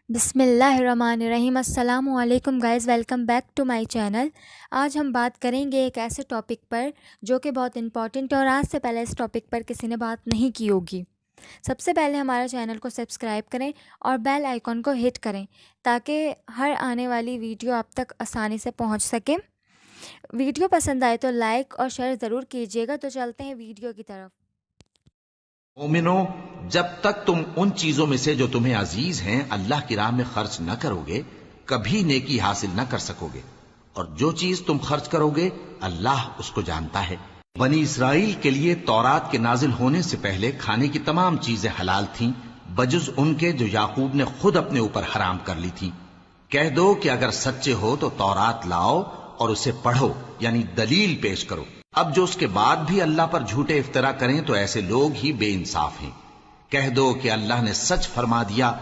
بسم اللہ الرحمن الرحیم۔ السلام علیکم guys, welcome back to my channel. آج ہم بات کریں گے ایک ایسے ٹاپک پر جو کہ بہت امپورٹنٹ ہے اور آج سے پہلے اس ٹاپک پر کسی نے بات نہیں کی ہوگی۔ سب سے پہلے ہمارے چینل کو سبسکرائب کریں اور بیل آئیکن کو ہٹ کریں تاکہ ہر آنے والی ویڈیو آپ تک آسانی سے پہنچ سکے۔ ویڈیو پسند آئے تو لائک اور شیئر ضرور کیجیے گا۔ تو چلتے ہیں ویڈیو کی طرف۔ مومنو، جب تک تم ان چیزوں میں سے جو تمہیں عزیز ہیں اللہ کی راہ میں خرچ نہ کرو گے کبھی نیکی حاصل نہ کر سکو گے، اور جو چیز تم خرچ کرو گے اللہ اس کو جانتا ہے۔ بنی اسرائیل کے لیے تورات کے نازل ہونے سے پہلے کھانے کی تمام چیزیں حلال تھیں بجز ان کے جو یعقوب نے خود اپنے اوپر حرام کر لی تھی۔ کہہ دو کہ اگر سچے ہو تو تورات لاؤ اور اسے پڑھو، یعنی دلیل پیش کرو۔ اب جو اس کے بعد بھی اللہ پر جھوٹے افطرا کریں تو ایسے لوگ ہی بے انصاف ہیں۔ کہہ دو کہ اللہ نے سچ فرما دیا،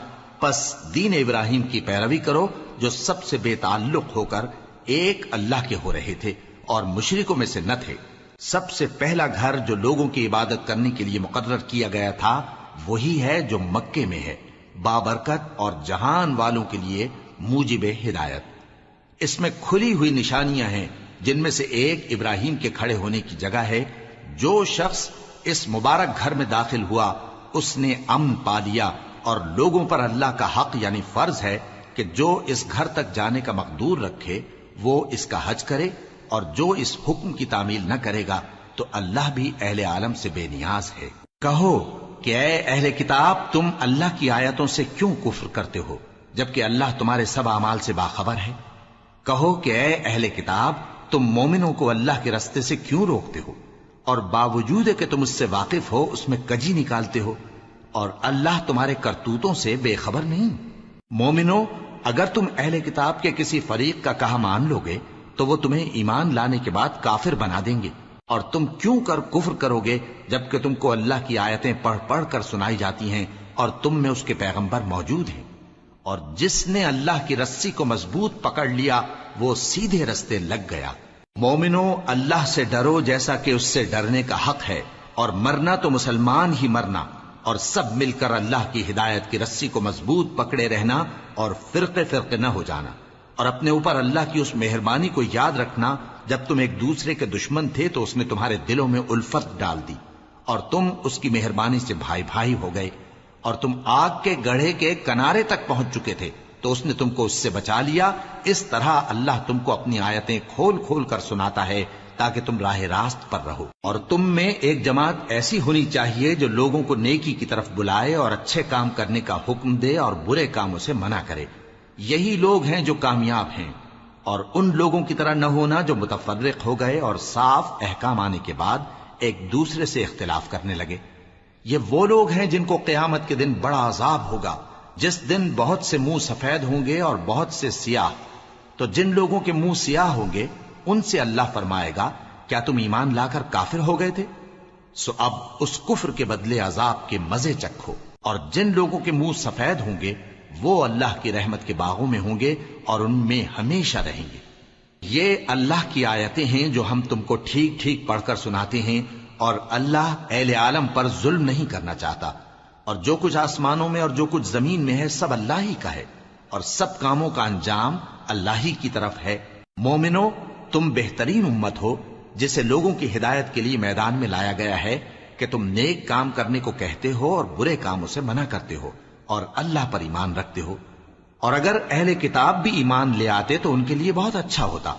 پس دین ابراہیم کی پیروی کرو جو سب سے بے تعلق ہو کر ایک اللہ کے ہو رہے تھے اور مشرکوں میں سے نہ تھے۔ سب سے پہلا گھر جو لوگوں کی عبادت کرنے کے لیے مقرر کیا گیا تھا وہی ہے جو مکے میں ہے، بابرکت اور جہان والوں کے لیے موجب ہدایت۔ اس میں کھلی ہوئی نشانیاں ہیں جن میں سے ایک ابراہیم کے کھڑے ہونے کی جگہ ہے۔ جو شخص اس مبارک گھر میں داخل ہوا اس نے امن پا لیا، اور لوگوں پر اللہ کا حق یعنی فرض ہے کہ جو اس گھر تک جانے کا مقدور رکھے وہ اس کا حج کرے، اور جو اس حکم کی تعمیل نہ کرے گا تو اللہ بھی اہل عالم سے بے نیاز ہے۔ کہو کہ اے اہل کتاب، تم اللہ کی آیتوں سے کیوں کفر کرتے ہو جبکہ اللہ تمہارے سب اعمال سے باخبر ہے؟ کہو کہ اے اہل کتاب، تم مومنوں کو اللہ کے رستے سے کیوں روکتے ہو، اور باوجود کہ تم اس سے واقف ہو اس میں کجی نکالتے ہو، اور اللہ تمہارے کرتوتوں سے بے خبر نہیں؟ مومنو، اگر تم اہل کتاب کے کسی فریق کا کہا مان لو گے تو وہ تمہیں ایمان لانے کے بعد کافر بنا دیں گے، اور تم کیوں کر کفر کرو گے جبکہ تم کو اللہ کی آیتیں پڑھ پڑھ کر سنائی جاتی ہیں اور تم میں اس کے پیغمبر موجود ہیں۔ اور جس نے اللہ کی رسی کو مضبوط پکڑ لیا وہ سیدھے رستے لگ گیا۔ مومنو، اللہ سے ڈرو جیسا کہ اس سے ڈرنے کا حق ہے، اور مرنا تو مسلمان ہی مرنا، اور سب مل کر اللہ کی ہدایت کی رسی کو مضبوط پکڑے رہنا اور فرقے فرقے نہ ہو جانا، اور اپنے اوپر اللہ کی اس مہربانی کو یاد رکھنا جب تم ایک دوسرے کے دشمن تھے تو اس نے تمہارے دلوں میں الفت ڈال دی اور تم اس کی مہربانی سے بھائی بھائی ہو گئے، اور تم آگ کے گڑھے کے کنارے تک پہنچ چکے تھے تو اس نے تم کو اس سے بچا لیا۔ اس طرح اللہ تم کو اپنی آیتیں کھول کھول کر سناتا ہے تاکہ تم راہ راست پر رہو۔ اور تم میں ایک جماعت ایسی ہونی چاہیے جو لوگوں کو نیکی کی طرف بلائے اور اچھے کام کرنے کا حکم دے اور برے کاموں سے منع کرے۔ یہی لوگ ہیں جو کامیاب ہیں، اور ان لوگوں کی طرح نہ ہونا جو متفرق ہو گئے اور صاف احکام آنے کے بعد ایک دوسرے سے اختلاف کرنے لگے۔ یہ وہ لوگ ہیں جن کو قیامت کے دن بڑا عذاب ہوگا، جس دن بہت سے منہ سفید ہوں گے اور بہت سے سیاہ۔ تو جن لوگوں کے منہ سیاہ ہوں گے ان سے اللہ فرمائے گا، کیا تم ایمان لا کر کافر ہو گئے تھے؟ سو اب اس کفر کے بدلے عذاب کے مزے چکھو۔ اور جن لوگوں کے منہ سفید ہوں گے وہ اللہ کی رحمت کے باغوں میں ہوں گے اور ان میں ہمیشہ رہیں گے۔ یہ اللہ کی آیتیں ہیں جو ہم تم کو ٹھیک ٹھیک پڑھ کر سناتے ہیں، اور اللہ اہل عالم پر ظلم نہیں کرنا چاہتا، اور جو کچھ آسمانوں میں اور جو کچھ زمین میں ہے سب اللہ ہی کا ہے، اور سب کاموں کا انجام اللہ ہی کی طرف ہے۔ مومنو، تم بہترین امت ہو جسے لوگوں کی ہدایت کے لیے میدان میں لایا گیا ہے کہ تم نیک کام کرنے کو کہتے ہو اور برے کاموں سے منع کرتے ہو اور اللہ پر ایمان رکھتے ہو۔ اور اگر اہل کتاب بھی ایمان لے آتے تو ان کے لیے بہت اچھا ہوتا۔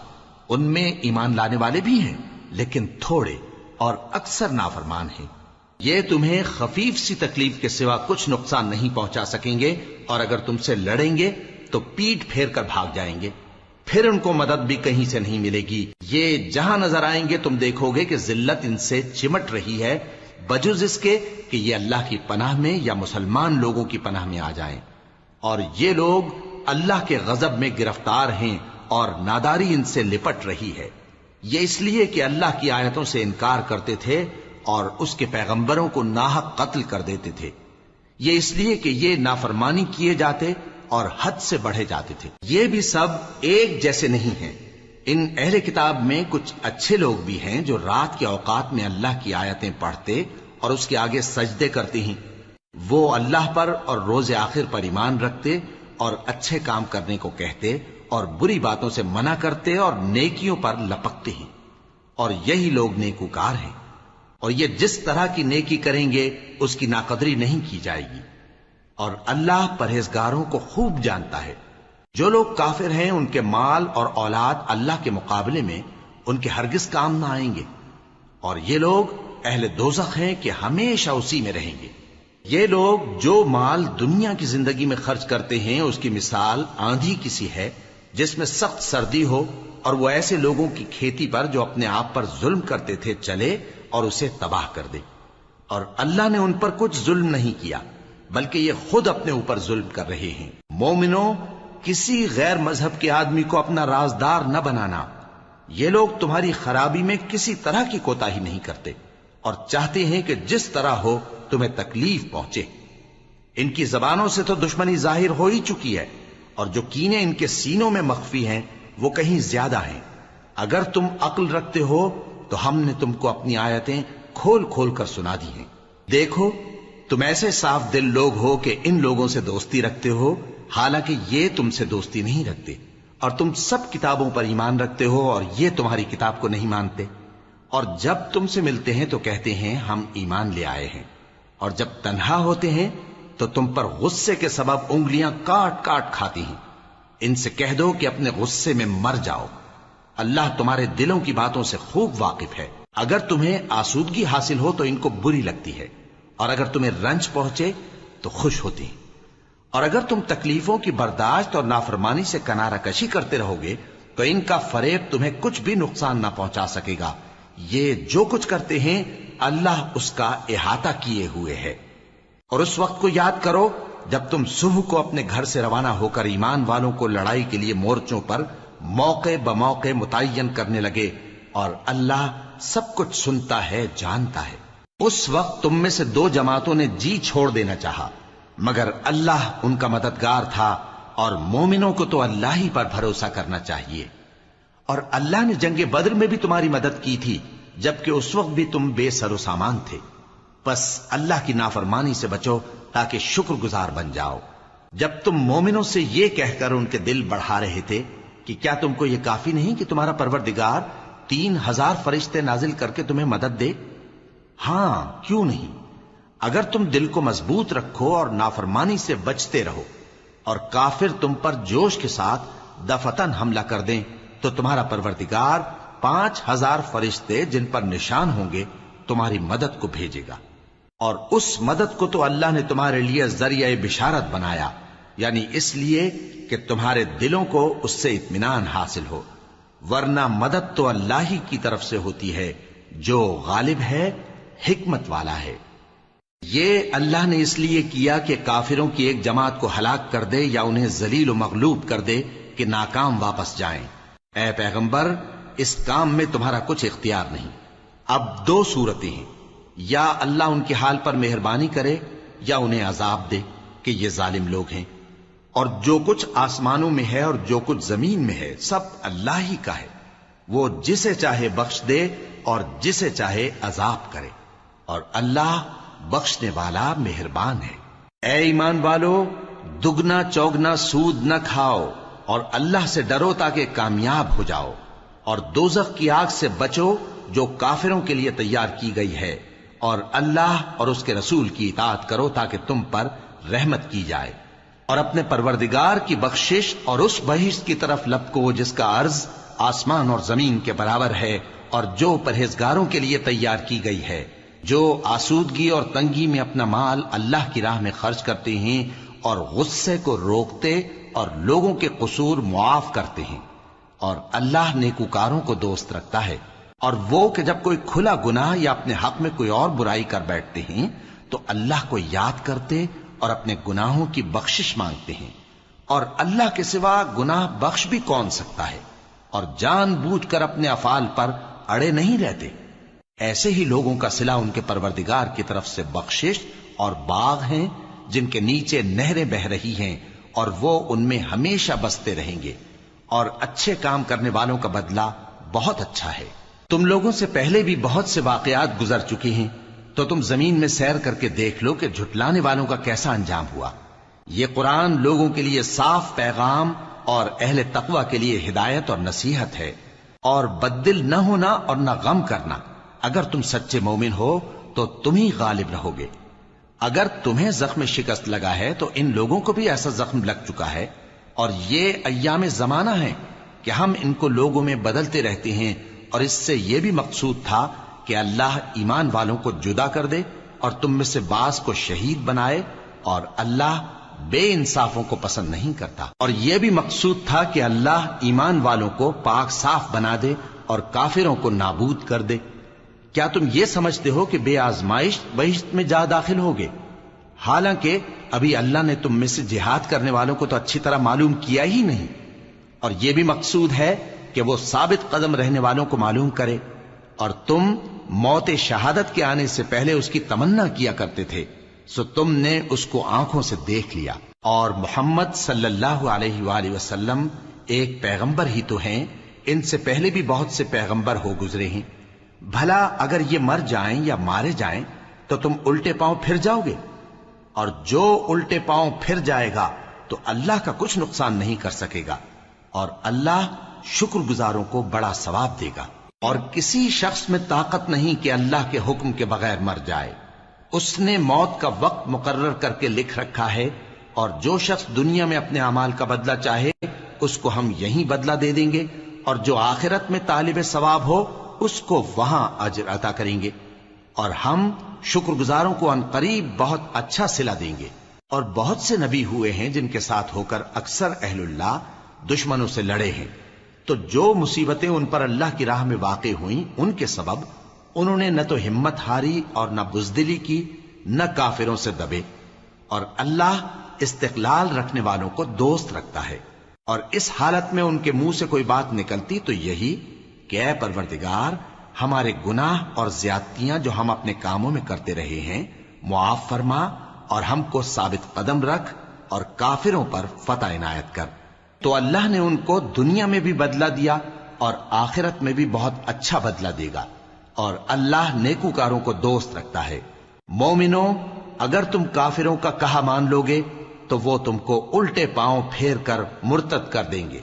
ان میں ایمان لانے والے بھی ہیں لیکن تھوڑے اور اکثر نافرمان ہیں۔ یہ تمہیں خفیف سی تکلیف کے سوا کچھ نقصان نہیں پہنچا سکیں گے، اور اگر تم سے لڑیں گے تو پیٹ پھیر کر بھاگ جائیں گے، پھر ان کو مدد بھی کہیں سے نہیں ملے گی۔ یہ جہاں نظر آئیں گے تم دیکھو گے کہ ذلت ان سے چمٹ رہی ہے، بجز اس کے کہ یہ اللہ کی پناہ میں یا مسلمان لوگوں کی پناہ میں آ جائیں۔ اور یہ لوگ اللہ کے غضب میں گرفتار ہیں اور ناداری ان سے لپٹ رہی ہے۔ یہ اس لیے کہ اللہ کی آیتوں سے انکار کرتے تھے اور اس کے پیغمبروں کو ناحق قتل کر دیتے تھے۔ یہ اس لیے کہ یہ نافرمانی کیے جاتے اور حد سے بڑھے جاتے تھے۔ یہ بھی سب ایک جیسے نہیں ہیں۔ ان اہل کتاب میں کچھ اچھے لوگ بھی ہیں جو رات کے اوقات میں اللہ کی آیتیں پڑھتے اور اس کے آگے سجدے کرتے ہیں۔ وہ اللہ پر اور روز آخر پر ایمان رکھتے اور اچھے کام کرنے کو کہتے اور بری باتوں سے منع کرتے اور نیکیوں پر لپکتے ہیں، اور یہی لوگ نیکوکار ہیں۔ اور یہ جس طرح کی نیکی کریں گے اس کی ناقدری نہیں کی جائے گی، اور اللہ پرہیزگاروں کو خوب جانتا ہے۔ جو لوگ کافر ہیں ان کے مال اور اولاد اللہ کے مقابلے میں ان کے ہرگز کام نہ آئیں گے، اور یہ لوگ اہل دوزخ ہیں کہ ہمیشہ اسی میں رہیں گے۔ یہ لوگ جو مال دنیا کی زندگی میں خرچ کرتے ہیں اس کی مثال آندھی کسی ہے جس میں سخت سردی ہو، اور وہ ایسے لوگوں کی کھیتی پر جو اپنے آپ پر ظلم کرتے تھے چلے اور اسے تباہ کر دے۔ اور اللہ نے ان پر کچھ ظلم نہیں کیا بلکہ یہ خود اپنے اوپر ظلم کر رہے ہیں۔ مومنوں، کسی غیر مذہب کے آدمی کو اپنا رازدار نہ بنانا۔ یہ لوگ تمہاری خرابی میں کسی طرح کی کوتاہی نہیں کرتے اور چاہتے ہیں کہ جس طرح ہو تمہیں تکلیف پہنچے۔ ان کی زبانوں سے تو دشمنی ظاہر ہو ہی چکی ہے، اور جو کینے ان کے سینوں میں مخفی ہیں وہ کہیں زیادہ ہیں۔ اگر تم عقل رکھتے ہو تو ہم نے تم کو اپنی آیتیں کھول کھول کر سنا دی ہیں۔ دیکھو، تم ایسے صاف دل لوگ ہو کہ ان لوگوں سے دوستی رکھتے ہو، حالانکہ یہ تم سے دوستی نہیں رکھتے، اور تم سب کتابوں پر ایمان رکھتے ہو اور یہ تمہاری کتاب کو نہیں مانتے۔ اور جب تم سے ملتے ہیں تو کہتے ہیں ہم ایمان لے آئے ہیں، اور جب تنہا ہوتے ہیں تو تم پر غصے کے سبب انگلیاں کاٹ کاٹ کھاتی ہیں۔ ان سے کہہ دو کہ اپنے غصے میں مر جاؤ، اللہ تمہارے دلوں کی باتوں سے خوب واقف ہے۔ اگر تمہیں آسودگی حاصل ہو تو ان کو بری لگتی ہے، اور اگر تمہیں رنج پہنچے تو خوش ہوتی ہیں۔ اور اگر تم تکلیفوں کی برداشت اور نافرمانی سے کنارہ کشی کرتے رہو گے تو ان کا فریب تمہیں کچھ بھی نقصان نہ پہنچا سکے گا۔ یہ جو کچھ کرتے ہیں اللہ اس کا احاطہ کیے ہوئے ہے۔ اور اس وقت کو یاد کرو جب تم صبح کو اپنے گھر سے روانہ ہو کر ایمان والوں کو لڑائی کے لیے مورچوں پر موقع بموقع متعین کرنے لگے، اور اللہ سب کچھ سنتا ہے، جانتا ہے۔ اس وقت تم میں سے دو جماعتوں نے جی چھوڑ دینا چاہا، مگر اللہ ان کا مددگار تھا، اور مومنوں کو تو اللہ ہی پر بھروسہ کرنا چاہیے۔ اور اللہ نے جنگ بدر میں بھی تمہاری مدد کی تھی جبکہ اس وقت بھی تم بے سر و سامان تھے۔ بس اللہ کی نافرمانی سے بچو تاکہ شکر گزار بن جاؤ۔ جب تم مومنوں سے یہ کہہ کر ان کے دل بڑھا رہے تھے کہ کیا تم کو یہ کافی نہیں کہ تمہارا پروردگار 3000 فرشتے نازل کر کے تمہیں مدد دے؟ ہاں، کیوں نہیں؟ اگر تم دل کو مضبوط رکھو اور نافرمانی سے بچتے رہو، اور کافر تم پر جوش کے ساتھ دفتن حملہ کر دیں، تو تمہارا پروردگار 5000 فرشتے جن پر نشان ہوں گے تمہاری مدد کو بھیجے گا۔ اور اس مدد کو تو اللہ نے تمہارے لیے ذریعہ بشارت بنایا، یعنی اس لیے کہ تمہارے دلوں کو اس سے اطمینان حاصل ہو، ورنہ مدد تو اللہ ہی کی طرف سے ہوتی ہے جو غالب ہے، حکمت والا ہے۔ یہ اللہ نے اس لیے کیا کہ کافروں کی ایک جماعت کو ہلاک کر دے یا انہیں ذلیل و مغلوب کر دے کہ ناکام واپس جائیں۔ اے پیغمبر، اس کام میں تمہارا کچھ اختیار نہیں۔ اب دو صورتیں ہیں، یا اللہ ان کے حال پر مہربانی کرے یا انہیں عذاب دے کہ یہ ظالم لوگ ہیں۔ اور جو کچھ آسمانوں میں ہے اور جو کچھ زمین میں ہے سب اللہ ہی کا ہے، وہ جسے چاہے بخش دے اور جسے چاہے عذاب کرے، اور اللہ بخشنے والا مہربان ہے۔ اے ایمان والو، دگنا چوگنا سود نہ کھاؤ اور اللہ سے ڈرو تاکہ کامیاب ہو جاؤ، اور دوزخ کی آگ سے بچو جو کافروں کے لیے تیار کی گئی ہے، اور اللہ اور اس کے رسول کی اطاعت کرو تاکہ تم پر رحمت کی جائے، اور اپنے پروردگار کی بخشش اور اس بہشت کی طرف لپکو جس کا عرض آسمان اور زمین کے برابر ہے، اور جو پرہیزگاروں کے لیے تیار کی گئی ہے، جو آسودگی اور تنگی میں اپنا مال اللہ کی راہ میں خرچ کرتے ہیں اور غصے کو روکتے اور لوگوں کے قصور معاف کرتے ہیں، اور اللہ نیکوکاروں کو دوست رکھتا ہے۔ اور وہ کہ جب کوئی کھلا گناہ یا اپنے حق میں کوئی اور برائی کر بیٹھتے ہیں تو اللہ کو یاد کرتے اور اپنے گناہوں کی بخشش مانگتے ہیں، اور اللہ کے سوا گناہ بخش بھی کون سکتا ہے، اور جان بوجھ کر اپنے افعال پر اڑے نہیں رہتے۔ ایسے ہی لوگوں کا صلہ ان کے پروردگار کی طرف سے بخشش اور باغ ہیں جن کے نیچے نہریں بہ رہی ہیں، اور وہ ان میں ہمیشہ بستے رہیں گے، اور اچھے کام کرنے والوں کا بدلہ بہت اچھا ہے۔ تم لوگوں سے پہلے بھی بہت سے واقعات گزر چکے ہیں، تو تم زمین میں سیر کر کے دیکھ لو کہ جھٹلانے والوں کا کیسا انجام ہوا۔ یہ قرآن لوگوں کے لیے صاف پیغام اور اہل تقوی کے لیے ہدایت اور نصیحت ہے، اور بددل نہ ہونا اور نہ غم کرنا۔ اگر تم سچے مومن ہو تو تم ہی غالب رہو گے۔ اگر تمہیں زخم شکست لگا ہے تو ان لوگوں کو بھی ایسا زخم لگ چکا ہے، اور یہ ایام زمانہ ہے کہ ہم ان کو لوگوں میں بدلتے رہتے ہیں، اور اس سے یہ بھی مقصود تھا کہ اللہ ایمان والوں کو جدا کر دے اور تم میں سے بعض کو شہید بنائے، اور اللہ بے انصافوں کو پسند نہیں کرتا۔ اور یہ بھی مقصود تھا کہ اللہ ایمان والوں کو پاک صاف بنا دے اور کافروں کو نابود کر دے۔ کیا تم یہ سمجھتے ہو کہ بے آزمائش بہشت میں جا داخل ہوگے؟ حالانکہ ابھی اللہ نے تم میں سے جہاد کرنے والوں کو تو اچھی طرح معلوم کیا ہی نہیں، اور یہ بھی مقصود ہے کہ وہ ثابت قدم رہنے والوں کو معلوم کرے، اور تم موت شہادت کے آنے سے پہلے اس کی تمنا کیا کرتے تھے، سو تم نے اس کو آنکھوں سے دیکھ لیا۔ اور محمد صلی اللہ علیہ وآلہ وسلم ایک پیغمبر ہی تو ہیں، ان سے پہلے بھی بہت سے پیغمبر ہو گزرے ہیں۔ بھلا اگر یہ مر جائیں یا مارے جائیں تو تم الٹے پاؤں پھر جاؤ گے؟ اور جو الٹے پاؤں پھر جائے گا تو اللہ کا کچھ نقصان نہیں کر سکے گا، اور اللہ شکر گزاروں کو بڑا ثواب دے گا۔ اور کسی شخص میں طاقت نہیں کہ اللہ کے حکم کے بغیر مر جائے، اس نے موت کا وقت مقرر کر کے لکھ رکھا ہے، اور جو شخص دنیا میں اپنے اعمال کا بدلہ چاہے اس کو ہم یہیں بدلہ دے دیں گے، اور جو آخرت میں طالب ثواب ہو اس کو وہاں اجر عطا کریں گے، اور ہم شکر گزاروں کو عنقریب بہت اچھا صلہ دیں گے۔ اور بہت سے نبی ہوئے ہیں جن کے ساتھ ہو کر اکثر اہل اللہ دشمنوں سے لڑے ہیں، تو جو مصیبتیں ان پر اللہ کی راہ میں واقع ہوئیں ان کے سبب انہوں نے نہ تو ہمت ہاری اور نہ بزدلی کی، نہ کافروں سے دبے، اور اللہ استقلال رکھنے والوں کو دوست رکھتا ہے۔ اور اس حالت میں ان کے منہ سے کوئی بات نکلتی تو یہی کہ اے پروردگار، ہمارے گناہ اور زیادتیاں جو ہم اپنے کاموں میں کرتے رہے ہیں معاف فرما، اور ہم کو ثابت قدم رکھ، اور کافروں پر فتح عنایت کر۔ تو اللہ نے ان کو دنیا میں بھی بدلہ دیا اور آخرت میں بھی بہت اچھا بدلہ دے گا، اور اللہ نیکوکاروں کو دوست رکھتا ہے۔ مومنوں، اگر تم کافروں کا کہا مان لوگے تو وہ تم کو الٹے پاؤں پھیر کر مرتد کر دیں گے،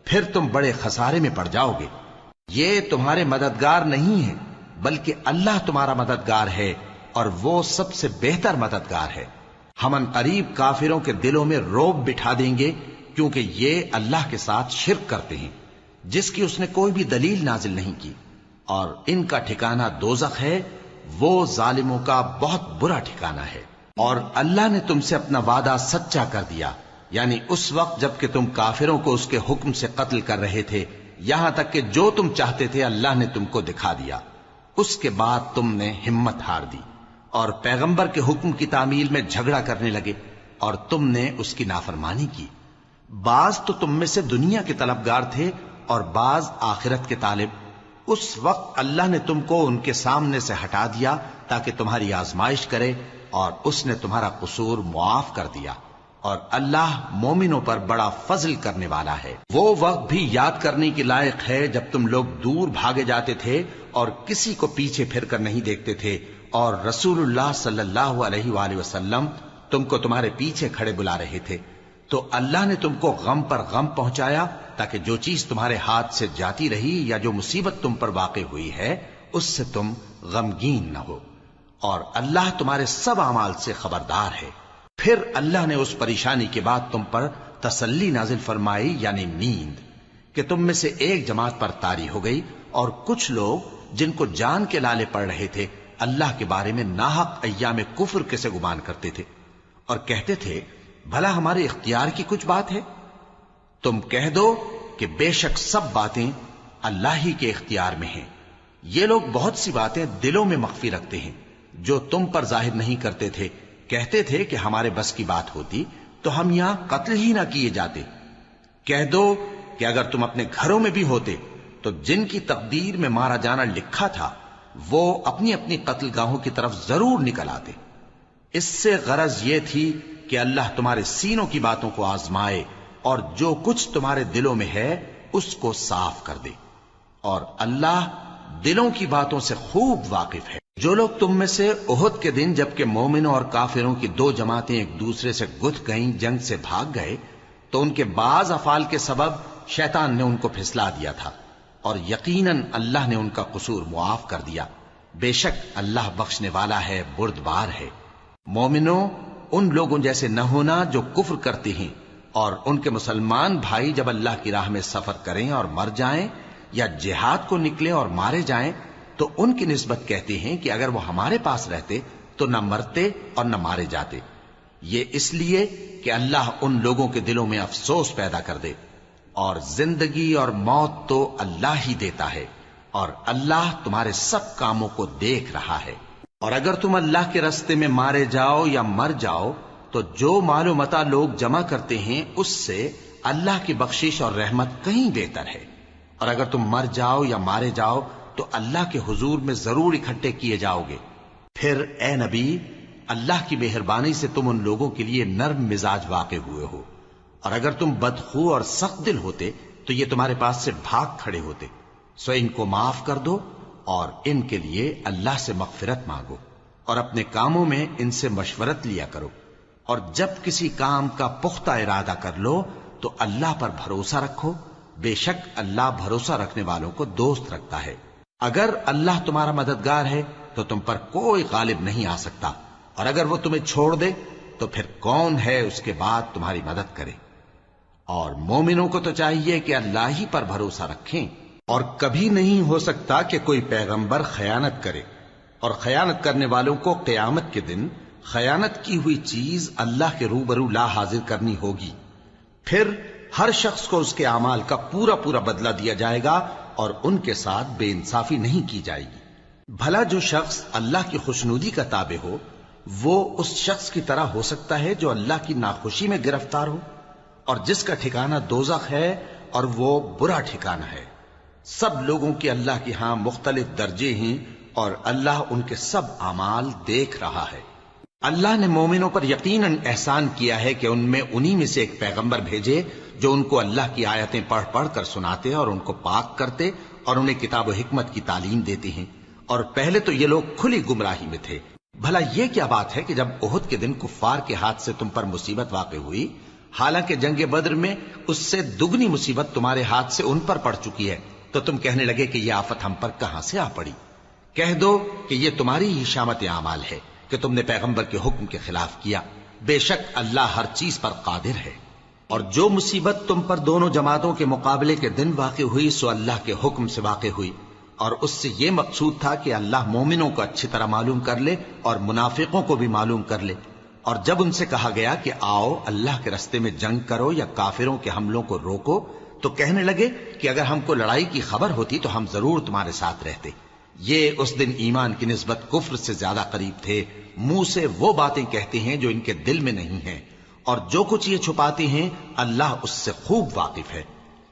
پھر تم بڑے خسارے میں پڑ جاؤ گے۔ یہ تمہارے مددگار نہیں ہے بلکہ اللہ تمہارا مددگار ہے، اور وہ سب سے بہتر مددگار ہے۔ ہم عنقریب کافروں کے دلوں میں رعب بٹھا دیں گے، کیونکہ یہ اللہ کے ساتھ شرک کرتے ہیں جس کی اس نے کوئی بھی دلیل نازل نہیں کی، اور ان کا ٹھکانہ دوزخ ہے، وہ ظالموں کا بہت برا ٹھکانہ ہے۔ اور اللہ نے تم سے اپنا وعدہ سچا کر دیا، یعنی اس وقت جب کہ تم کافروں کو اس کے حکم سے قتل کر رہے تھے، یہاں تک کہ جو تم چاہتے تھے اللہ نے تم کو دکھا دیا۔ اس کے بعد تم نے ہمت ہار دی اور پیغمبر کے حکم کی تعمیل میں جھگڑا کرنے لگے، اور تم نے اس کی نافرمانی کی۔ بعض تو تم میں سے دنیا کے طلبگار تھے اور بعض آخرت کے طالب۔ اس وقت اللہ نے تم کو ان کے سامنے سے ہٹا دیا تاکہ تمہاری آزمائش کرے، اور اس نے تمہارا قصور معاف کر دیا، اور اللہ مومنوں پر بڑا فضل کرنے والا ہے۔ وہ وقت بھی یاد کرنے کے لائق ہے جب تم لوگ دور بھاگے جاتے تھے اور کسی کو پیچھے پھر کر نہیں دیکھتے تھے، اور رسول اللہ صلی اللہ علیہ وآلہ وسلم تم کو تمہارے پیچھے کھڑے بلا رہے تھے، تو اللہ نے تم کو غم پر غم پہنچایا تاکہ جو چیز تمہارے ہاتھ سے جاتی رہی یا جو مصیبت تم پر واقع ہوئی ہے اس سے تم غمگین نہ ہو، اور اللہ تمہارے سب اعمال سے خبردار ہے۔ پھر اللہ نے اس پریشانی کے بعد تم پر تسلی نازل فرمائی، یعنی نیند، کہ تم میں سے ایک جماعت پر طاری ہو گئی، اور کچھ لوگ جن کو جان کے لالے پڑ رہے تھے اللہ کے بارے میں ناحق ایام کفر کے سے گمان کرتے تھے، اور کہتے تھے بھلا ہمارے اختیار کی کچھ بات ہے؟ تم کہہ دو کہ بے شک سب باتیں اللہ ہی کے اختیار میں ہیں۔ یہ لوگ بہت سی باتیں دلوں میں مخفی رکھتے ہیں جو تم پر ظاہر نہیں کرتے تھے۔ کہتے تھے کہ ہمارے بس کی بات ہوتی تو ہم یہاں قتل ہی نہ کیے جاتے۔ کہہ دو کہ اگر تم اپنے گھروں میں بھی ہوتے تو جن کی تقدیر میں مارا جانا لکھا تھا وہ اپنی اپنی قتل گاہوں کی طرف ضرور نکل آتے۔ اس سے غرض یہ تھی کہ اللہ تمہارے سینوں کی باتوں کو آزمائے اور جو کچھ تمہارے دلوں میں ہے اس کو صاف کر دے، اور اللہ دلوں کی باتوں سے خوب واقف ہے۔ جو لوگ تم میں سے احد کے دن جبکہ مومنوں اور کافروں کی دو جماعتیں ایک دوسرے سے گتھ گئیں جنگ سے بھاگ گئے تو ان کے بعض افعال کے سبب شیطان نے ان کو پھسلا دیا تھا، اور یقیناً اللہ نے ان کا قصور معاف کر دیا، بے شک اللہ بخشنے والا ہے، بردبار ہے۔ مومنوں، ان لوگوں جیسے نہ ہونا جو کفر کرتے ہیں اور ان کے مسلمان بھائی جب اللہ کی راہ میں سفر کریں اور مر جائیں یا جہاد کو نکلیں اور مارے جائیں تو ان کی نسبت کہتے ہیں کہ اگر وہ ہمارے پاس رہتے تو نہ مرتے اور نہ مارے جاتے، یہ اس لیے کہ اللہ ان لوگوں کے دلوں میں افسوس پیدا کر دے، اور زندگی اور موت تو اللہ ہی دیتا ہے، اور اللہ تمہارے سب کاموں کو دیکھ رہا ہے۔ اور اگر تم اللہ کے راستے میں مارے جاؤ یا مر جاؤ تو جو مال و متاع لوگ جمع کرتے ہیں اس سے اللہ کی بخشش اور رحمت کہیں بہتر ہے، اور اگر تم مر جاؤ یا مارے جاؤ تو اللہ کے حضور میں ضرور اکٹھے کیے جاؤ گے۔ پھر اے نبی، اللہ کی مہربانی سے تم ان لوگوں کے لیے نرم مزاج واقع ہوئے ہو، اور اگر تم بدخو اور سخت دل ہوتے تو یہ تمہارے پاس سے بھاگ کھڑے ہوتے، سو ان کو معاف کر دو اور ان کے لیے اللہ سے مغفرت مانگو، اور اپنے کاموں میں ان سے مشورت لیا کرو، اور جب کسی کام کا پختہ ارادہ کر لو تو اللہ پر بھروسہ رکھو، بے شک اللہ بھروسہ رکھنے والوں کو دوست رکھتا ہے۔ اگر اللہ تمہارا مددگار ہے تو تم پر کوئی غالب نہیں آ سکتا، اور اگر وہ تمہیں چھوڑ دے تو پھر کون ہے اس کے بعد تمہاری مدد کرے۔ اور مومنوں کو تو چاہیے کہ اللہ ہی پر بھروسہ رکھیں، اور کبھی نہیں ہو سکتا کہ کوئی پیغمبر خیانت کرے، اور خیانت کرنے والوں کو قیامت کے دن خیانت کی ہوئی چیز اللہ کے روبرو لا حاضر کرنی ہوگی، پھر ہر شخص کو اس کے اعمال کا پورا پورا بدلہ دیا جائے گا، اور ان کے ساتھ بے انصافی نہیں کی جائے گی۔ بھلا جو شخص اللہ کی خوشنودی کا تابع ہو وہ اس شخص کی طرح ہو سکتا ہے جو اللہ کی ناخوشی میں گرفتار ہو، اور جس کا ٹھکانہ دوزخ ہے اور وہ برا ٹھکانہ ہے۔ سب لوگوں کے اللہ کے ہاں مختلف درجے ہیں، اور اللہ ان کے سب اعمال دیکھ رہا ہے۔ اللہ نے مومنوں پر یقیناً احسان کیا ہے کہ ان میں انہی میں سے ایک پیغمبر بھیجے جو ان کو اللہ کی آیتیں پڑھ پڑھ کر سناتے اور ان کو پاک کرتے اور انہیں کتاب و حکمت کی تعلیم دیتے ہیں، اور پہلے تو یہ لوگ کھلی گمراہی میں تھے۔ بھلا یہ کیا بات ہے کہ جب احد کے دن کفار کے ہاتھ سے تم پر مصیبت واقع ہوئی، حالانکہ جنگ بدر میں اس سے دگنی مصیبت تمہارے ہاتھ سے ان پر پڑ چکی ہے، تو تم کہنے لگے کہ یہ آفت ہم پر کہاں سے آ پڑی؟ کہہ دو کہ یہ تمہاری ہی شامت اعمال ہے کہ تم نے پیغمبر کے حکم کے خلاف کیا، بے شک اللہ ہر چیز پر قادر ہے۔ اور جو مصیبت تم پر دونوں جماعتوں کے مقابلے کے دن واقع ہوئی سو اللہ کے حکم سے واقع ہوئی، اور اس سے یہ مقصود تھا کہ اللہ مومنوں کو اچھی طرح معلوم کر لے اور منافقوں کو بھی معلوم کر لے۔ اور جب ان سے کہا گیا کہ آؤ اللہ کے راستے میں جنگ کرو یا کافروں کے حملوں کو روکو، تو کہنے لگے کہ اگر ہم کو لڑائی کی خبر ہوتی تو ہم ضرور تمہارے ساتھ رہتے۔ یہ اس دن ایمان کی نسبت کفر سے زیادہ قریب تھے، منہ سے وہ باتیں کہتے ہیں جو ان کے دل میں نہیں ہیں، اور جو کچھ یہ چھپاتے ہیں اللہ اس سے خوب واقف ہے۔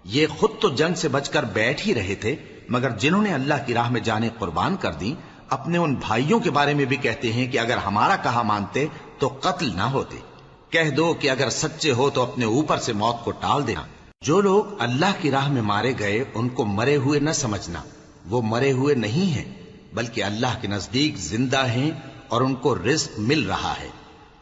یہ خود تو جنگ سے بچ کر بیٹھ ہی رہے تھے، مگر جنہوں نے اللہ کی راہ میں جانیں قربان کر دیں اپنے ان بھائیوں کے بارے میں بھی کہتے ہیں کہ اگر ہمارا کہا مانتے تو قتل نہ ہوتے۔ کہہ دو کہ اگر سچے ہو تو اپنے اوپر سے موت کو ٹال دینا۔ جو لوگ اللہ کی راہ میں مارے گئے ان کو مرے ہوئے نہ سمجھنا، وہ مرے ہوئے نہیں ہیں بلکہ اللہ کے نزدیک زندہ ہیں اور ان کو رزق مل رہا ہے۔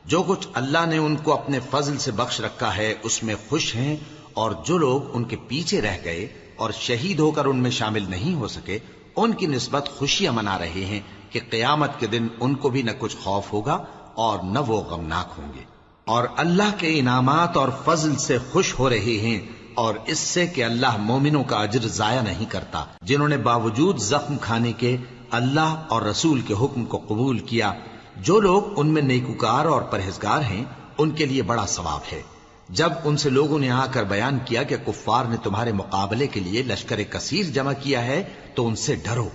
جو کچھ اللہ نے ان کو اپنے فضل سے بخش رکھا ہے اس میں خوش ہیں، اور جو لوگ ان کے پیچھے رہ گئے اور شہید ہو کر ان میں شامل نہیں ہو سکے ان کی نسبت خوشیاں منا رہے ہیں کہ قیامت کے دن ان کو بھی نہ کچھ خوف ہوگا اور نہ وہ غمناک ہوں گے، اور اللہ کے انعامات اور فضل سے خوش ہو رہے ہیں، اور اس سے کہ اللہ مومنوں کا اجر ضائع نہیں کرتا جنہوں نے باوجود زخم کھانے کے اللہ اور رسول کے حکم کو قبول کیا۔ جو لوگ ان میں نیکوکار اور پرہیزگار ہیں ان کے لیے بڑا ثواب ہے۔ جب ان سے لوگوں نے آ کر بیان کیا کہ کفار نے تمہارے مقابلے کے لیے لشکر کثیر جمع کیا ہے تو ان سے ڈرو،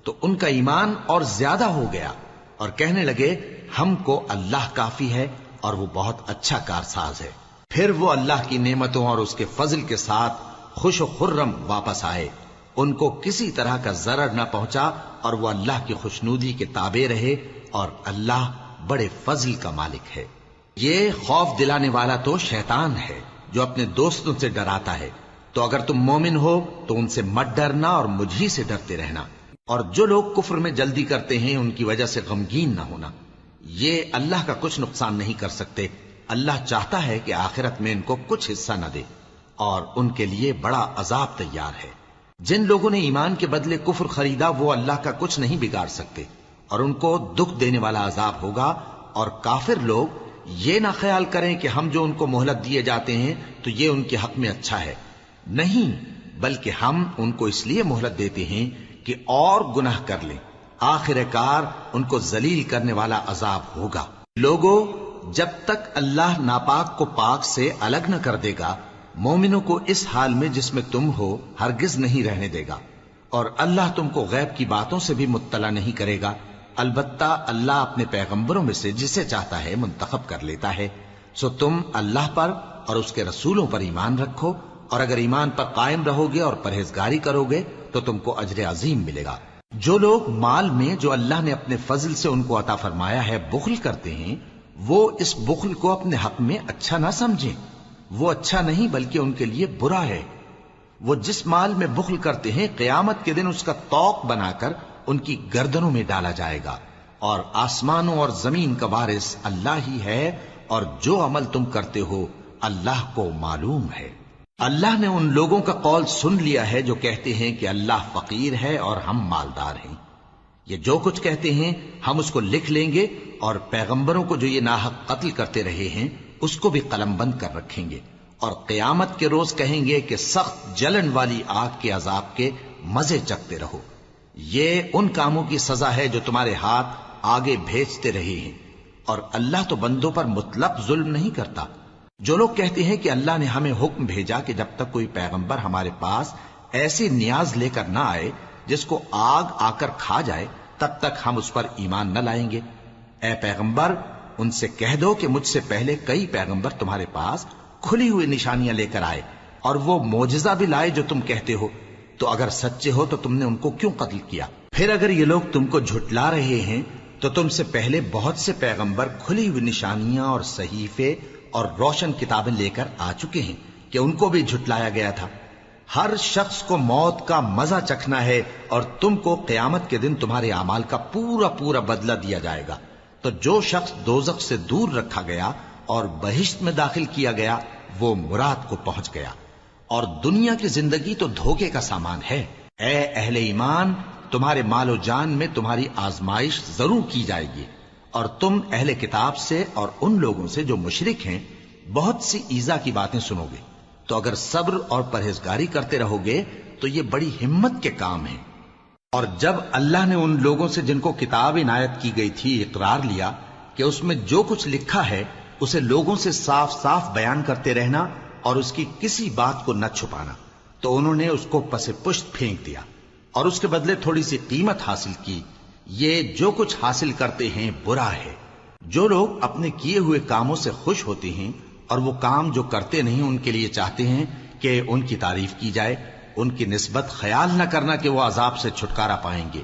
تو ان کا ایمان اور زیادہ ہو گیا، اور کہنے لگے ہم کو اللہ کافی ہے اور وہ بہت اچھا کارساز ہے۔ پھر وہ اللہ کی نعمتوں اور اس کے فضل کے ساتھ خوش و خرم واپس آئے، ان کو کسی طرح کا ضرر نہ پہنچا، اور وہ اللہ کی خوشنودی کے تابع رہے، اور اللہ بڑے فضل کا مالک ہے۔ یہ خوف دلانے والا تو شیطان ہے جو اپنے دوستوں سے ڈراتا ہے، تو اگر تم مومن ہو تو ان سے مت ڈرنا اور مجھ ہی سے ڈرتے رہنا۔ اور جو لوگ کفر میں جلدی کرتے ہیں ان کی وجہ سے غمگین نہ ہونا، یہ اللہ کا کچھ نقصان نہیں کر سکتے۔ اللہ چاہتا ہے کہ آخرت میں ان کو کچھ حصہ نہ دے، اور ان کے لیے بڑا عذاب تیار ہے۔ جن لوگوں نے ایمان کے بدلے کفر خریدا وہ اللہ کا کچھ نہیں بگاڑ سکتے، اور ان کو دکھ دینے والا عذاب ہوگا۔ اور کافر لوگ یہ نہ خیال کریں کہ ہم جو ان کو مہلت دیے جاتے ہیں تو یہ ان کے حق میں اچھا ہے، نہیں، بلکہ ہم ان کو اس لیے مہلت دیتے ہیں کہ اور گناہ کر لیں، آخر کار ان کو ذلیل کرنے والا عذاب ہوگا۔ لوگوں، جب تک اللہ ناپاک کو پاک سے الگ نہ کر دے گا، مومنوں کو اس حال میں جس میں تم ہو ہرگز نہیں رہنے دے گا، اور اللہ تم کو غیب کی باتوں سے بھی مطلع نہیں کرے گا۔ البتہ اللہ اپنے پیغمبروں میں سے جسے چاہتا ہے منتخب کر لیتا ہے۔ سو تم اللہ پر اور اس کے رسولوں پر ایمان رکھو، اور اگر ایمان پر قائم رہو گے اور پرہیزگاری کرو گے تو تم کو اجر عظیم ملے گا۔ جو لوگ مال میں جو اللہ نے اپنے فضل سے ان کو عطا فرمایا ہے بخل کرتے ہیں، وہ اس بخل کو اپنے حق میں اچھا نہ سمجھیں، وہ اچھا نہیں بلکہ ان کے لیے برا ہے۔ وہ جس مال میں بخل کرتے ہیں قیامت کے دن اس کا طوق بنا کر ان کی گردنوں میں ڈالا جائے گا، اور آسمانوں اور زمین کا وارث اللہ ہی ہے، اور جو عمل تم کرتے ہو اللہ کو معلوم ہے۔ اللہ نے ان لوگوں کا قول سن لیا ہے جو کہتے ہیں کہ اللہ فقیر ہے اور ہم مالدار ہیں۔ یہ جو کچھ کہتے ہیں ہم اس کو لکھ لیں گے، اور پیغمبروں کو جو یہ ناحق قتل کرتے رہے ہیں اس کو بھی قلم بند کر رکھیں گے، اور قیامت کے روز کہیں گے کہ سخت جلن والی آگ کے عذاب کے مزے چکھتے رہو۔ یہ ان کاموں کی سزا ہے جو تمہارے ہاتھ آگے بھیجتے رہے ہیں، اور اللہ تو بندوں پر مطلق ظلم نہیں کرتا۔ جو لوگ کہتے ہیں کہ اللہ نے ہمیں حکم بھیجا کہ جب تک کوئی پیغمبر ہمارے پاس ایسی نیاز لے کر نہ آئے جس کو آگ آ کر کھا جائے تب تک ہم اس پر ایمان نہ لائیں گے، اے پیغمبر ان سے کہہ دو کہ مجھ سے پہلے کئی پیغمبر تمہارے پاس کھلی ہوئی نشانیاں لے کر آئے، اور وہ معجزہ بھی لائے جو تم کہتے ہو، تو اگر سچے ہو تو تم نے ان کو کیوں قتل کیا؟ پھر اگر یہ لوگ تم کو جھٹلا رہے ہیں تو تم سے پہلے بہت سے پیغمبر کھلی ہوئی نشانیاں اور صحیفے اور روشن کتابیں لے کر آ چکے ہیں کہ ان کو بھی جھٹلایا گیا تھا۔ ہر شخص کو موت کا مزہ چکھنا ہے، اور تم کو قیامت کے دن تمہارے اعمال کا پورا پورا بدلہ دیا جائے گا۔ تو جو شخص دوزخ سے دور رکھا گیا اور بہشت میں داخل کیا گیا وہ مراد کو پہنچ گیا، اور دنیا کی زندگی تو دھوکے کا سامان ہے۔ اے اہل ایمان، تمہارے مال و جان میں تمہاری آزمائش ضرور کی جائے گی، اور تم اہل کتاب سے اور ان لوگوں سے جو مشرک ہیں بہت سی ایذا کی باتیں سنو گے، تو اگر صبر اور پرہیزگاری کرتے رہو گے تو یہ بڑی ہمت کے کام ہیں۔ اور جب اللہ نے ان لوگوں سے جن کو کتاب عنایت کی گئی تھی اقرار لیا کہ اس میں جو کچھ لکھا ہے اسے لوگوں سے صاف صاف بیان کرتے رہنا اور اس کی کسی بات کو نہ چھپانا، تو انہوں نے اس کو پس پشت پھینک دیا اور اس کے بدلے تھوڑی سی قیمت حاصل کی۔ یہ جو کچھ حاصل کرتے ہیں برا ہے۔ جو لوگ اپنے کیے ہوئے کاموں سے خوش ہوتے ہیں اور وہ کام جو کرتے نہیں ان کے لیے چاہتے ہیں کہ ان کی تعریف کی جائے، ان کی نسبت خیال نہ کرنا کہ وہ عذاب سے چھٹکارا پائیں گے،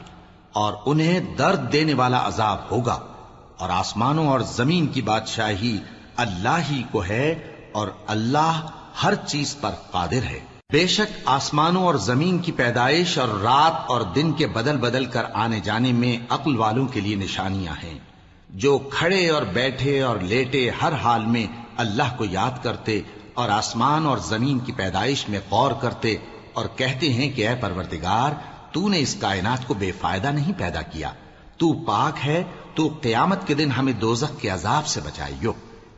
اور انہیں درد دینے والا عذاب ہوگا۔ اور آسمانوں اور زمین کی بادشاہی اللہ ہی کو ہے، اور اللہ ہر چیز پر قادر ہے۔ بے شک آسمانوں اور زمین کی پیدائش اور رات اور دن کے بدل بدل کر آنے جانے میں عقل والوں کے لیے نشانیاں ہیں، جو کھڑے اور بیٹھے اور لیٹے ہر حال میں اللہ کو یاد کرتے اور آسمان اور زمین کی پیدائش میں غور کرتے اور کہتے ہیں کہ اے پروردگار، تو نے اس کائنات کو بے فائدہ نہیں پیدا کیا، تو پاک ہے، تو قیامت کے دن ہمیں دوزخ کے عذاب سے بچائیو۔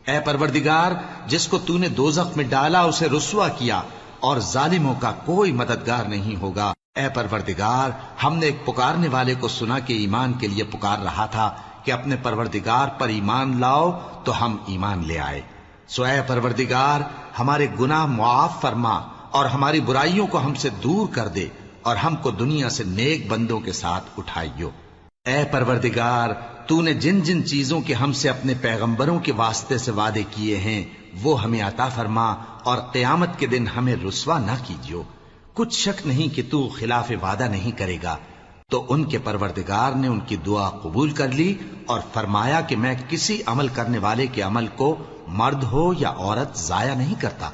اے پروردگار، جس کو تو نے دوزخ میں ڈالا اسے رسوا کیا، اور ظالموں کا کوئی مددگار نہیں ہوگا۔ اے پروردگار، ہم نے ایک پکارنے والے کو سنا کہ ایمان کے لیے پکار رہا تھا کہ اپنے پروردگار پر ایمان لاؤ، تو ہم ایمان لے آئے۔ سو اے پروردگار، ہمارے گناہ معاف فرما اور ہماری برائیوں کو ہم سے دور کر دے، اور ہم کو دنیا سے نیک بندوں کے ساتھ اٹھائیو۔ اے پروردگار، تو نے جن جن چیزوں کے ہم سے اپنے پیغمبروں کے واسطے سے وعدے کیے ہیں وہ ہمیں عطا فرما، اور قیامت کے دن ہمیں رسوا نہ کیجیو۔ کچھ شک نہیں کہ تو خلاف وعدہ نہیں کرے گا۔ تو ان کے پروردگار نے ان کی دعا قبول کر لی اور فرمایا کہ میں کسی عمل کرنے والے کے عمل کو مرد ہو یا عورت ضائع نہیں کرتا۔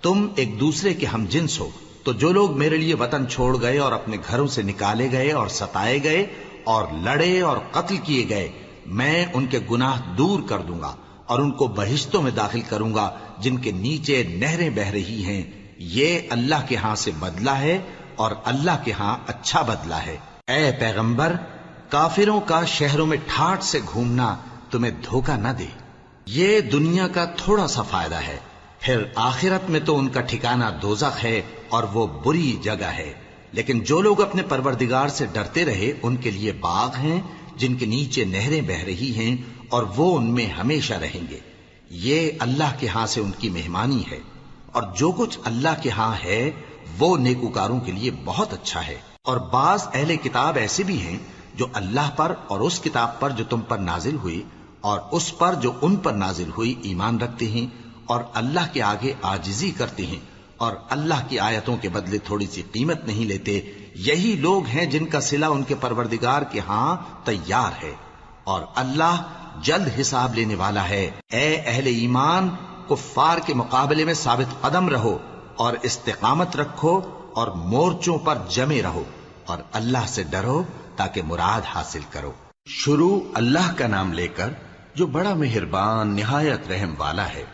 تم ایک دوسرے کے ہم جنس ہو تو جو لوگ میرے لیے وطن چھوڑ گئے اور اپنے گھروں سے نکالے گئے اور ستائے گئے اور لڑے اور قتل کیے گئے، میں ان کے گناہ دور کر دوں گا اور ان کو بہشتوں میں داخل کروں گا جن کے نیچے نہریں بہہ رہی ہیں۔ یہ اللہ کے ہاں سے بدلہ ہے اور اللہ کے ہاں اچھا بدلہ ہے۔ اے پیغمبر، کافروں کا شہروں میں ٹھاٹھ سے گھومنا تمہیں دھوکہ نہ دے۔ یہ دنیا کا تھوڑا سا فائدہ ہے، پھر آخرت میں تو ان کا ٹھکانہ دوزخ ہے اور وہ بری جگہ ہے۔ لیکن جو لوگ اپنے پروردگار سے ڈرتے رہے ان کے لیے باغ ہیں جن کے نیچے نہریں بہہ رہی ہیں اور وہ ان میں ہمیشہ رہیں گے۔ یہ اللہ کے ہاں سے ان کی مہمانی ہے، اور جو کچھ اللہ کے ہاں ہے وہ نیکوکاروں کے لیے بہت اچھا ہے۔ اور بعض اہل کتاب ایسے بھی ہیں جو اللہ پر اور اس کتاب پر جو تم پر نازل ہوئی اور اس پر جو ان پر نازل ہوئی ایمان رکھتے ہیں اور اللہ کے آگے عاجزی کرتے ہیں اور اللہ کی آیتوں کے بدلے تھوڑی سی قیمت نہیں لیتے۔ یہی لوگ ہیں جن کا صلہ ان کے پروردگار کے ہاں تیار ہے، اور اللہ جلد حساب لینے والا ہے۔ اے اہل ایمان، کفار کے مقابلے میں ثابت قدم رہو اور استقامت رکھو اور مورچوں پر جمے رہو اور اللہ سے ڈرو تاکہ مراد حاصل کرو۔ شروع اللہ کا نام لے کر جو بڑا مہربان نہایت رحم والا ہے۔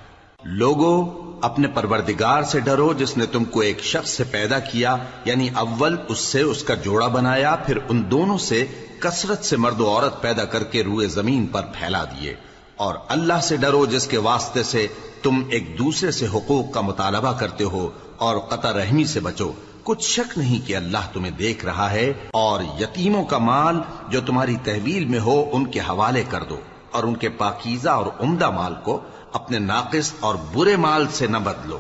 لوگوں، اپنے پروردگار سے ڈرو جس نے تم کو ایک شخص سے پیدا کیا، یعنی اول اس سے اس کا جوڑا بنایا، پھر ان دونوں سے کثرت سے مرد و عورت پیدا کر کے روئے زمین پر پھیلا دیے۔ اور اللہ سے ڈرو جس کے واسطے سے تم ایک دوسرے سے حقوق کا مطالبہ کرتے ہو، اور قطع رحمی سے بچو۔ کچھ شک نہیں کہ اللہ تمہیں دیکھ رہا ہے۔ اور یتیموں کا مال جو تمہاری تحویل میں ہو ان کے حوالے کر دو، اور ان کے پاکیزہ اور عمدہ مال کو اپنے ناقص اور برے مال سے نہ بدلو،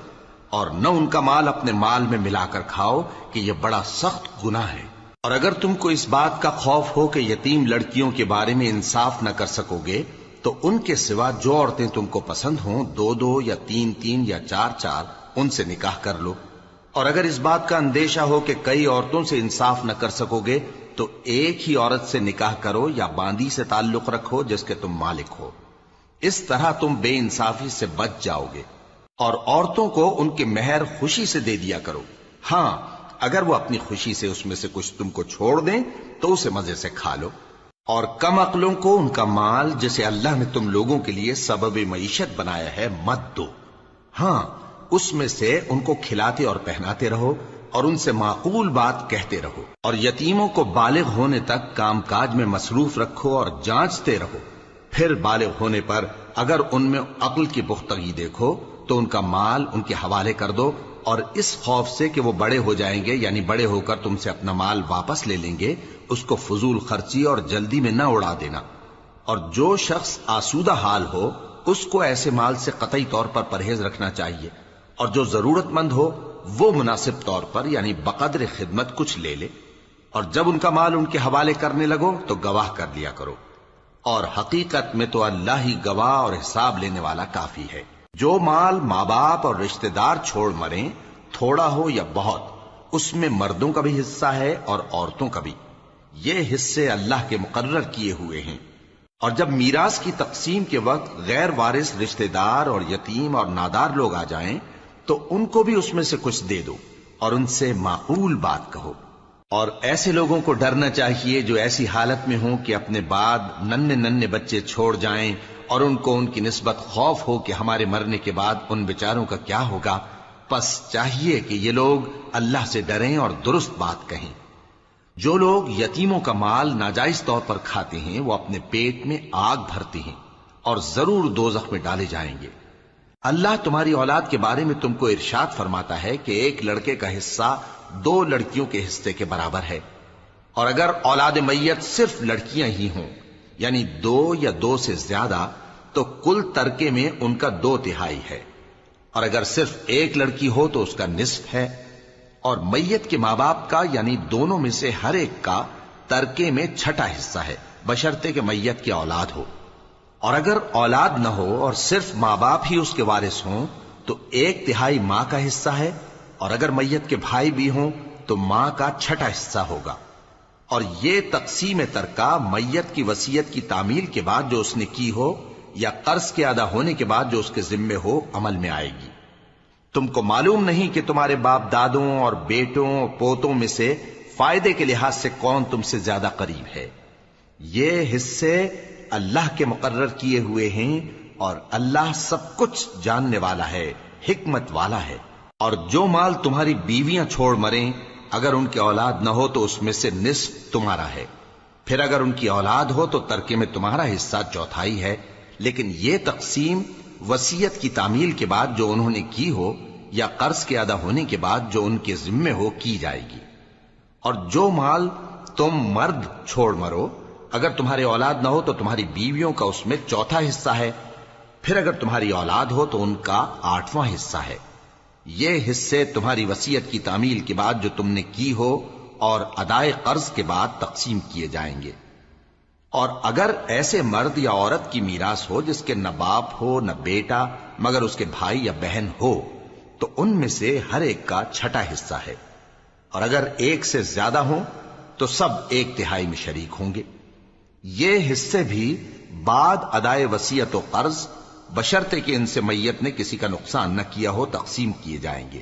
اور نہ ان کا مال اپنے مال میں ملا کر کھاؤ کہ یہ بڑا سخت گناہ ہے۔ اور اگر تم کو اس بات کا خوف ہو کہ یتیم لڑکیوں کے بارے میں انصاف نہ کر سکو گے تو ان کے سوا جو عورتیں تم کو پسند ہوں، 2 یا 3 یا 4 ان سے نکاح کر لو۔ اور اگر اس بات کا اندیشہ ہو کہ کئی عورتوں سے انصاف نہ کر سکو گے تو ایک ہی عورت سے نکاح کرو یا باندی سے تعلق رکھو جس کے تم مالک ہو۔ اس طرح تم بے انصافی سے بچ جاؤ گے۔ اور عورتوں کو ان کے مہر خوشی سے دے دیا کرو، ہاں اگر وہ اپنی خوشی سے اس میں سے کچھ تم کو چھوڑ دیں تو اسے مزے سے کھا لو۔ اور کم عقلوں کو ان کا مال جسے اللہ نے تم لوگوں کے لیے سبب معیشت بنایا ہے مت دو، ہاں اس میں سے ان کو کھلاتے اور پہناتے رہو اور ان سے معقول بات کہتے رہو۔ اور یتیموں کو بالغ ہونے تک کام کاج میں مصروف رکھو اور جانچتے رہو، پھر بالغ ہونے پر اگر ان میں عقل کی پختگی دیکھو تو ان کا مال ان کے حوالے کر دو، اور اس خوف سے کہ وہ بڑے ہو جائیں گے، یعنی بڑے ہو کر تم سے اپنا مال واپس لے لیں گے، اس کو فضول خرچی اور جلدی میں نہ اڑا دینا۔ اور جو شخص آسودہ حال ہو اس کو ایسے مال سے قطعی طور پر پرہیز رکھنا چاہیے، اور جو ضرورت مند ہو وہ مناسب طور پر یعنی بقدر خدمت کچھ لے لے۔ اور جب ان کا مال ان کے حوالے کرنے لگو تو گواہ کر لیا کرو، اور حقیقت میں تو اللہ ہی گواہ اور حساب لینے والا کافی ہے۔ جو مال ماں باپ اور رشتہ دار چھوڑ مریں، تھوڑا ہو یا بہت، اس میں مردوں کا بھی حصہ ہے اور عورتوں کا بھی۔ یہ حصے اللہ کے مقرر کیے ہوئے ہیں۔ اور جب میراث کی تقسیم کے وقت غیر وارث رشتہ دار اور یتیم اور نادار لوگ آ جائیں تو ان کو بھی اس میں سے کچھ دے دو اور ان سے معقول بات کہو۔ اور ایسے لوگوں کو ڈرنا چاہیے جو ایسی حالت میں ہوں کہ اپنے بعد ننھے بچے چھوڑ جائیں اور ان کو ان کی نسبت خوف ہو کہ ہمارے مرنے کے بعد ان بیچاروں کا کیا ہوگا۔ پس چاہیے کہ یہ لوگ اللہ سے ڈریں اور درست بات کہیں۔ جو لوگ یتیموں کا مال ناجائز طور پر کھاتے ہیں وہ اپنے پیٹ میں آگ بھرتے ہیں اور ضرور دوزخ میں ڈالے جائیں گے۔ اللہ تمہاری اولاد کے بارے میں تم کو ارشاد فرماتا ہے کہ ایک لڑکے کا حصہ 2 لڑکیوں کے حصے کے برابر ہے، اور اگر اولاد میت صرف لڑکیاں ہی ہوں یعنی 2 یا 2 سے زیادہ تو کل ترکے میں ان کا 2/3 ہے، اور اگر صرف ایک لڑکی ہو تو اس کا نصف ہے، اور میت کے ماں باپ کا یعنی دونوں میں سے ہر ایک کا ترکے میں 6واں حصہ ہے، بشرطے کہ میت کی اولاد ہو۔ اور اگر اولاد نہ ہو اور صرف ماں باپ ہی اس کے وارث ہوں تو 1/3 ماں کا حصہ ہے، اور اگر میت کے بھائی بھی ہوں تو ماں کا 6واں حصہ ہوگا۔ اور یہ تقسیم ترکہ میت کی وصیت کی تعمیل کے بعد جو اس نے کی ہو یا قرض کے ادا ہونے کے بعد جو اس کے ذمے ہو عمل میں آئے گی۔ تم کو معلوم نہیں کہ تمہارے باپ دادوں اور بیٹوں اور پوتوں میں سے فائدے کے لحاظ سے کون تم سے زیادہ قریب ہے؟ یہ حصے اللہ کے مقرر کیے ہوئے ہیں، اور اللہ سب کچھ جاننے والا ہے، حکمت والا ہے۔ اور جو مال تمہاری بیویاں چھوڑ مریں، اگر ان کی اولاد نہ ہو تو اس میں سے نصف تمہارا ہے، پھر اگر ان کی اولاد ہو تو ترکے میں تمہارا حصہ چوتھائی ہے، لیکن یہ تقسیم وصیت کی تعمیل کے بعد جو انہوں نے کی ہو یا قرض کے ادا ہونے کے بعد جو ان کے ذمے ہو کی جائے گی۔ اور جو مال تم مرد چھوڑ مرو، اگر تمہاری اولاد نہ ہو تو تمہاری بیویوں کا اس میں چوتھا حصہ ہے، پھر اگر تمہاری اولاد ہو تو ان کا 8واں حصہ ہے۔ یہ حصے تمہاری وصیت کی تعمیل کے بعد جو تم نے کی ہو اور ادائے قرض کے بعد تقسیم کیے جائیں گے۔ اور اگر ایسے مرد یا عورت کی میراث ہو جس کے نہ باپ ہو نہ بیٹا مگر اس کے بھائی یا بہن ہو، تو ان میں سے ہر ایک کا چھٹا حصہ ہے، اور اگر ایک سے زیادہ ہوں تو سب 1/3 میں شریک ہوں گے۔ یہ حصے بھی بعد ادائے وصیت و قرض بشرطے کہ ان سے میت نے کسی کا نقصان نہ کیا ہو تقسیم کیے جائیں گے۔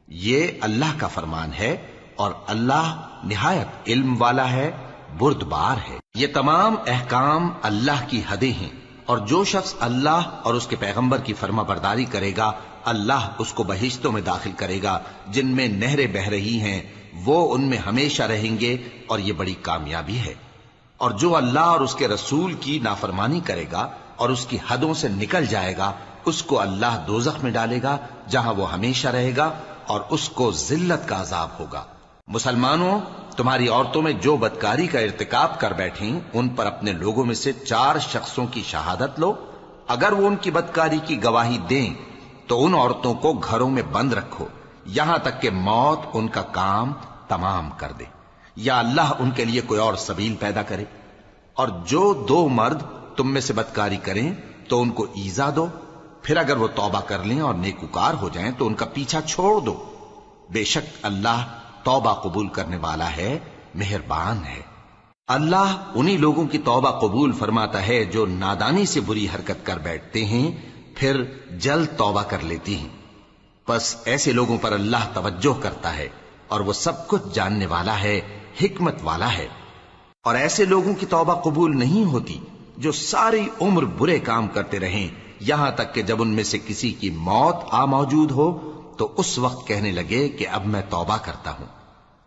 یہ اللہ کا فرمان ہے، اور اللہ نہایت علم والا ہے، بردبار ہے۔ یہ تمام احکام اللہ کی حدیں ہیں، اور جو شخص اللہ اور اس کے پیغمبر کی فرما برداری کرے گا، اللہ اس کو بہشتوں میں داخل کرے گا جن میں نہریں بہہ رہی ہیں، وہ ان میں ہمیشہ رہیں گے، اور یہ بڑی کامیابی ہے۔ اور جو اللہ اور اس کے رسول کی نافرمانی کرے گا اور اس کی حدوں سے نکل جائے گا، اس کو اللہ دوزخ میں ڈالے گا جہاں وہ ہمیشہ رہے گا، اور اس کو ذلت کا عذاب ہوگا۔ مسلمانوں، تمہاری عورتوں میں جو بدکاری کا ارتکاب کر بیٹھیں ان پر اپنے لوگوں میں سے 4 شخصوں کی شہادت لو۔ اگر وہ ان کی بدکاری کی گواہی دیں تو ان عورتوں کو گھروں میں بند رکھو یہاں تک کہ موت ان کا کام تمام کر دے، یا اللہ ان کے لیے کوئی اور سبیل پیدا کرے۔ اور جو 2 مرد تم میں سے بدکاری کریں تو ان کو ایذا دو، پھر اگر وہ توبہ کر لیں اور نیکوکار ہو جائیں تو ان کا پیچھا چھوڑ دو۔ بے شک اللہ توبہ قبول کرنے والا ہے، مہربان ہے۔ اللہ انہی لوگوں کی توبہ قبول فرماتا ہے جو نادانی سے بری حرکت کر بیٹھتے ہیں پھر جلد توبہ کر لیتی ہیں، بس ایسے لوگوں پر اللہ توجہ کرتا ہے، اور وہ سب کچھ جاننے والا ہے، حکمت والا ہے۔ اور ایسے لوگوں کی توبہ قبول نہیں ہوتی جو ساری عمر برے کام کرتے رہیں، یہاں تک کہ جب ان میں سے کسی کی موت آ موجود ہو تو اس وقت کہنے لگے کہ اب میں توبہ کرتا ہوں۔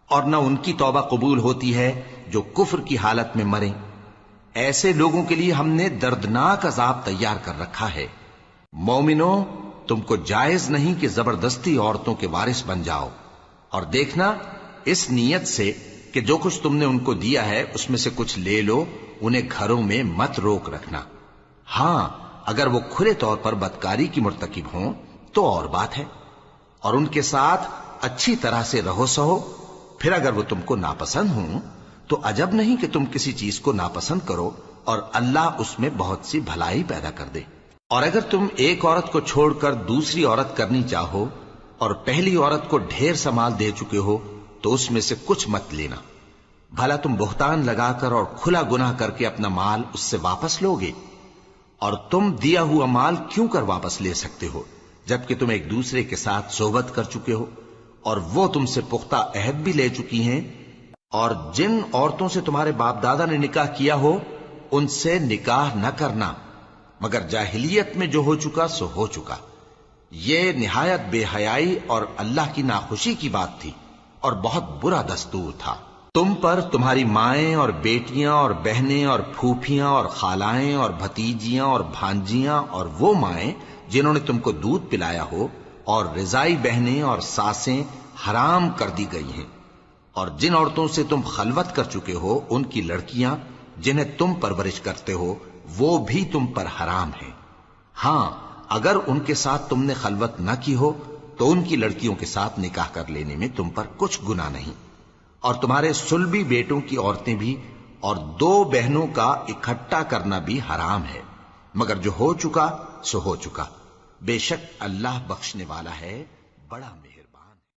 اور نہ ان کی توبہ قبول ہوتی ہے جو کفر کی حالت میں مریں۔ ایسے لوگوں کے لیے ہم نے دردناک عذاب تیار کر رکھا ہے۔ مومنوں، تم کو جائز نہیں کہ زبردستی عورتوں کے وارث بن جاؤ، اور دیکھنا اس نیت سے کہ جو کچھ تم نے ان کو دیا ہے اس میں سے کچھ لے لو، انہیں گھروں میں مت روک رکھنا۔ ہاں، اگر وہ کھلے طور پر بدکاری کی مرتکب ہوں تو اور بات ہے، اور ان کے ساتھ اچھی طرح سے رہو سہو۔ پھر اگر وہ تم کو ناپسند ہوں تو عجب نہیں کہ تم کسی چیز کو ناپسند کرو، اور اللہ اس میں بہت سی بھلائی پیدا کر دے۔ اور اگر تم ایک عورت کو چھوڑ کر دوسری عورت کرنی چاہو اور پہلی عورت کو ڈھیر سا مال دے چکے ہو تو اس میں سے کچھ مت لینا، بھلا تم بہتان لگا کر اور کھلا گناہ کر کے اپنا مال اس سے واپس لو گے؟ اور تم دیا ہوا مال کیوں کر واپس لے سکتے ہو جبکہ تم ایک دوسرے کے ساتھ صحبت کر چکے ہو، اور وہ تم سے پختہ عہد بھی لے چکی ہیں؟ اور جن عورتوں سے تمہارے باپ دادا نے نکاح کیا ہو ان سے نکاح نہ کرنا مگر جاہلیت میں جو ہو چکا سو ہو چکا۔ یہ نہایت بے حیائی اور اللہ کی ناخوشی کی بات تھی، اور بہت برا دستور تھا۔ تم پر تمہاری مائیں اور بیٹیاں اور بہنیں اور پھوپھیاں اور خالائیں اور بھتیجیاں اور بھانجیاں اور وہ مائیں جنہوں نے تم کو دودھ پلایا ہو اور رضائی بہنیں اور ساسیں حرام کر دی گئی ہیں، اور جن عورتوں سے تم خلوت کر چکے ہو ان کی لڑکیاں جنہیں تم پرورش کرتے ہو وہ بھی تم پر حرام ہیں۔ ہاں، اگر ان کے ساتھ تم نے خلوت نہ کی ہو تو ان کی لڑکیوں کے ساتھ نکاح کر لینے میں تم پر کچھ گناہ نہیں۔ اور تمہارے صلبی بیٹوں کی عورتیں بھی اور 2 بہنوں کا اکٹھا کرنا بھی حرام ہے، مگر جو ہو چکا سو ہو چکا۔ بے شک اللہ بخشنے والا ہے، بڑا مہربان۔